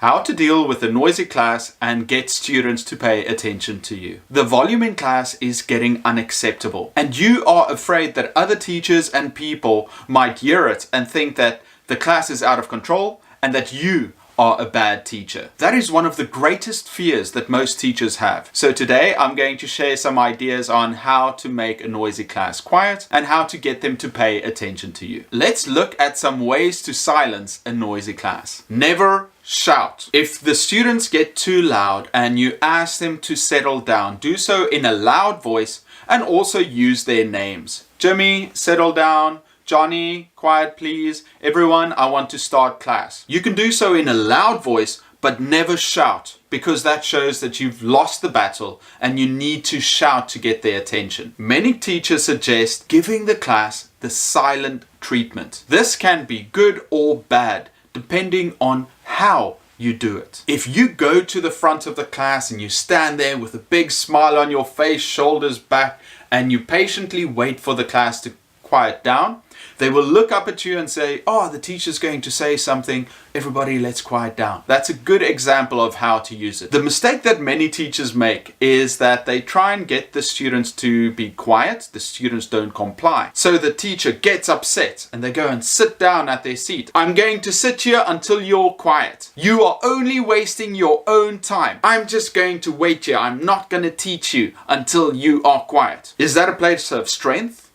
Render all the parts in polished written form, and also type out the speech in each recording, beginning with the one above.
How to deal with a noisy class and get students to pay attention to you. The volume in class is getting unacceptable, and you are afraid that other teachers and people might hear it and think that the class is out of control and that you are a bad teacher. That is one of the greatest fears that most teachers have. So today I'm going to share some ideas on how to make a noisy class quiet and how to get them to pay attention to you. Let's look at some ways to silence a noisy class. Never shout. If the students get too loud and you ask them to settle down, do so in a loud voice and also use their names. Jimmy, settle down. Johnny, quiet please. Everyone, I want to start class. You can do so in a loud voice, but never shout, because that shows that you've lost the battle and you need to shout to get their attention. Many teachers suggest giving the class the silent treatment. This can be good or bad, depending on how you do it. If you go to the front of the class and you stand there with a big smile on your face, shoulders back, and you patiently wait for the class to quiet down, they will look up at you and say, oh, the teacher's going to say something. Everybody, let's quiet down. That's a good example of how to use it. The mistake that many teachers make is that they try and get the students to be quiet. The students don't comply. So the teacher gets upset and they go and sit down at their seat. I'm going to sit here until you're quiet. You are only wasting your own time. I'm just going to wait here. I'm not going to teach you until you are quiet. Is that a place of strength?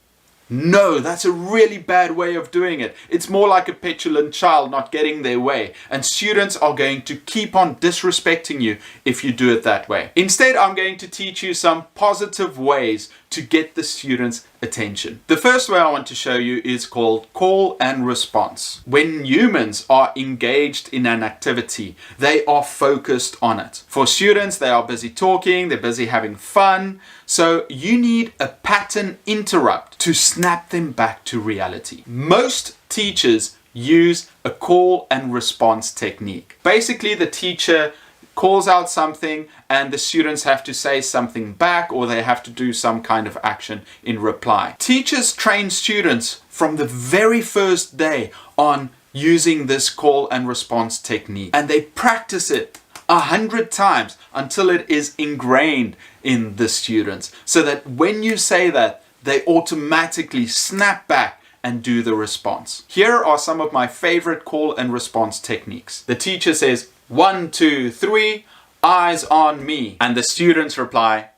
No, that's a really bad way of doing it. It's more like a petulant child not getting their way, and students are going to keep on disrespecting you if you do it that way. Instead, I'm going to teach you some positive ways to get the students' attention. The first way I want to show you is called call and response. When humans are engaged in an activity, they are focused on it. For students, they are busy talking, they're busy having fun, so you need a pattern interrupt to snap them back to reality. Most teachers use a call and response technique. Basically, the teacher calls out something and the students have to say something back, or they have to do some kind of action in reply. Teachers train students from the very first day on using this call and response technique, and they practice it 100 times until it is ingrained in the students, so that when you say that, they automatically snap back and do the response. Here are some of my favorite call and response techniques. The teacher says, 1, 2, 3, eyes on me. And the students reply,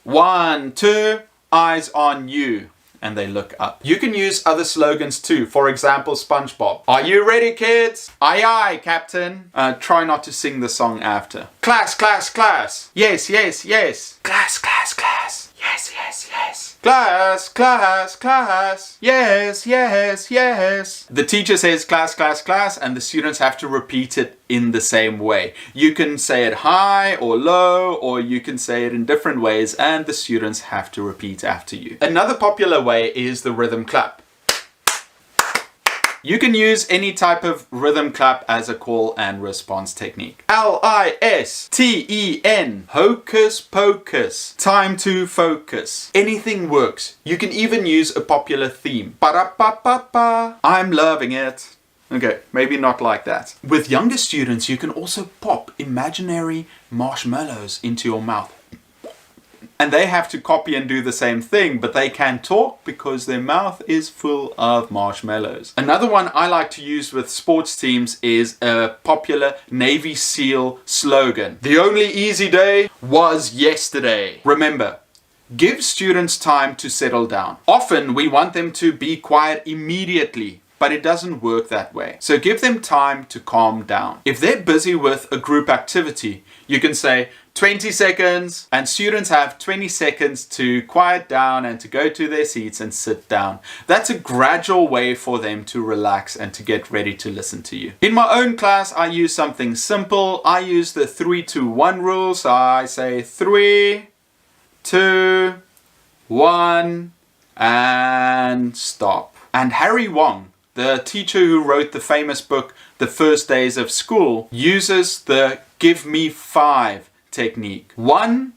1, 2, eyes on you. And they look up. You can use other slogans too. For example, SpongeBob. Are you ready, kids? Aye, aye, Captain. Try not to sing the song after. Class, class, class. Yes, yes, yes. Class, class, class. Yes, yes, yes. Class, class, class. Yes, yes, yes. The teacher says class, class, class, and the students have to repeat it in the same way. You can say it high or low, or you can say it in different ways, and the students have to repeat after you. Another popular way is the rhythm clap. You can use any type of rhythm clap as a call and response technique. LISTEN, hocus pocus, time to focus. Anything works. You can even use a popular theme. Ba-da-ba-ba-ba, I'm loving it. Okay, maybe not like that. With younger students, you can also pop imaginary marshmallows into your mouth. And they have to copy and do the same thing, but they can talk because their mouth is full of marshmallows. Another one I like to use with sports teams is a popular Navy SEAL slogan. The only easy day was yesterday. Remember, give students time to settle down. Often we want them to be quiet immediately, but it doesn't work that way. So give them time to calm down. If they're busy with a group activity, you can say 20 seconds, and students have 20 seconds to quiet down and to go to their seats and sit down. That's a gradual way for them to relax and to get ready to listen to you. In my own class, I use something simple. I use the 3, 2, 1 rule. So I say 3, 2, 1, and stop. And Harry Wong, the teacher who wrote the famous book, The First Days of School, uses the give me 5 technique. 1,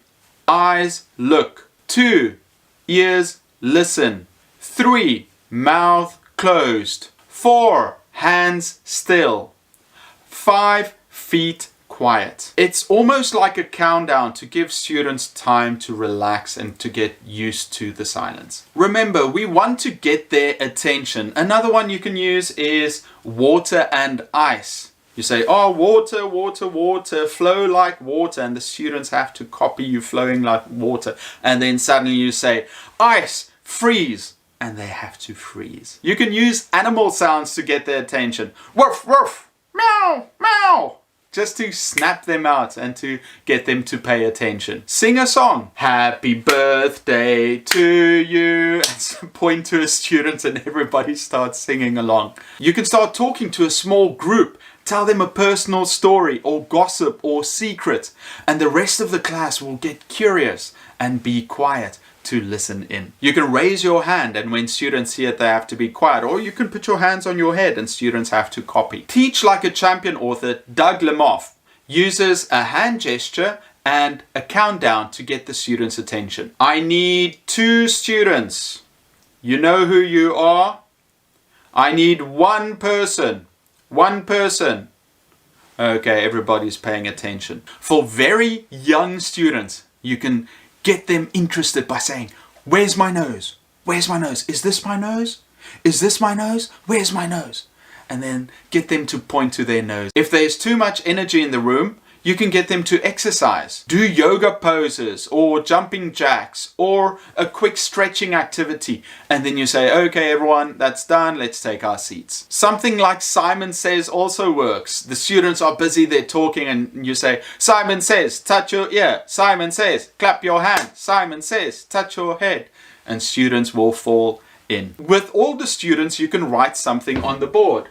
eyes look. 2, ears listen. 3, mouth closed. 4, hands still. 5, feet quiet. It's almost like a countdown to give students time to relax and to get used to the silence. Remember, we want to get their attention. Another one you can use is water and ice. You say, oh, water, water, water, flow like water, and the students have to copy you flowing like water. And then suddenly you say, ice, freeze, and they have to freeze. You can use animal sounds to get their attention. Woof, woof, meow, meow. Just to snap them out and to get them to pay attention. Sing a song. Happy birthday to you. And point to a student and everybody starts singing along. You can start talking to a small group. Tell them a personal story or gossip or secret. And the rest of the class will get curious and be quiet to listen in. You can raise your hand, and when students see it, they have to be quiet. Or you can put your hands on your head and students have to copy. Teach Like a Champion author Doug Lemoff uses a hand gesture and a countdown to get the students' attention. I need 2 students. You know who you are? I need 1 person. 1 person. Okay, everybody's paying attention. For very young students, you can get them interested by saying, where's my nose? Where's my nose? Is this my nose? Is this my nose? Where's my nose? And then get them to point to their nose. If there's too much energy in the room, you can get them to exercise. Do yoga poses or jumping jacks or a quick stretching activity. And then you say, okay, everyone, that's done. Let's take our seats. Something like Simon Says also works. The students are busy, they're talking, and you say, Simon says, touch your ear. Simon says, clap your hand. Simon says, touch your head. And students will fall in. With all the students, you can write something on the board.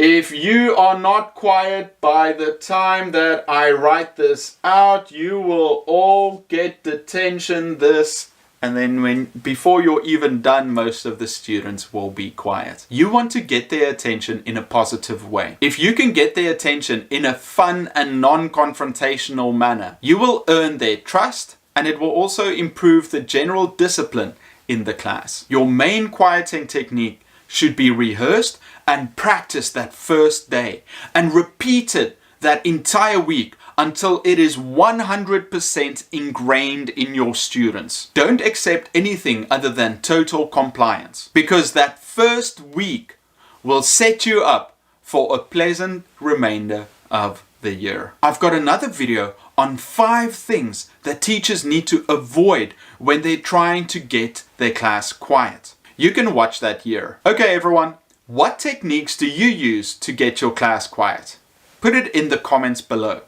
If you are not quiet by the time that I write this out, you will all get detention this. And then before you're even done, most of the students will be quiet. You want to get their attention in a positive way. If you can get their attention in a fun and non-confrontational manner, you will earn their trust, and it will also improve the general discipline in the class. Your main quieting technique should be rehearsed and practiced that first day and repeated that entire week until it is 100% ingrained in your students. Don't accept anything other than total compliance, because that first week will set you up for a pleasant remainder of the year. I've got another video on 5 things that teachers need to avoid when they're trying to get their class quiet. You can watch that here. Okay, everyone, what techniques do you use to get your class quiet? Put it in the comments below.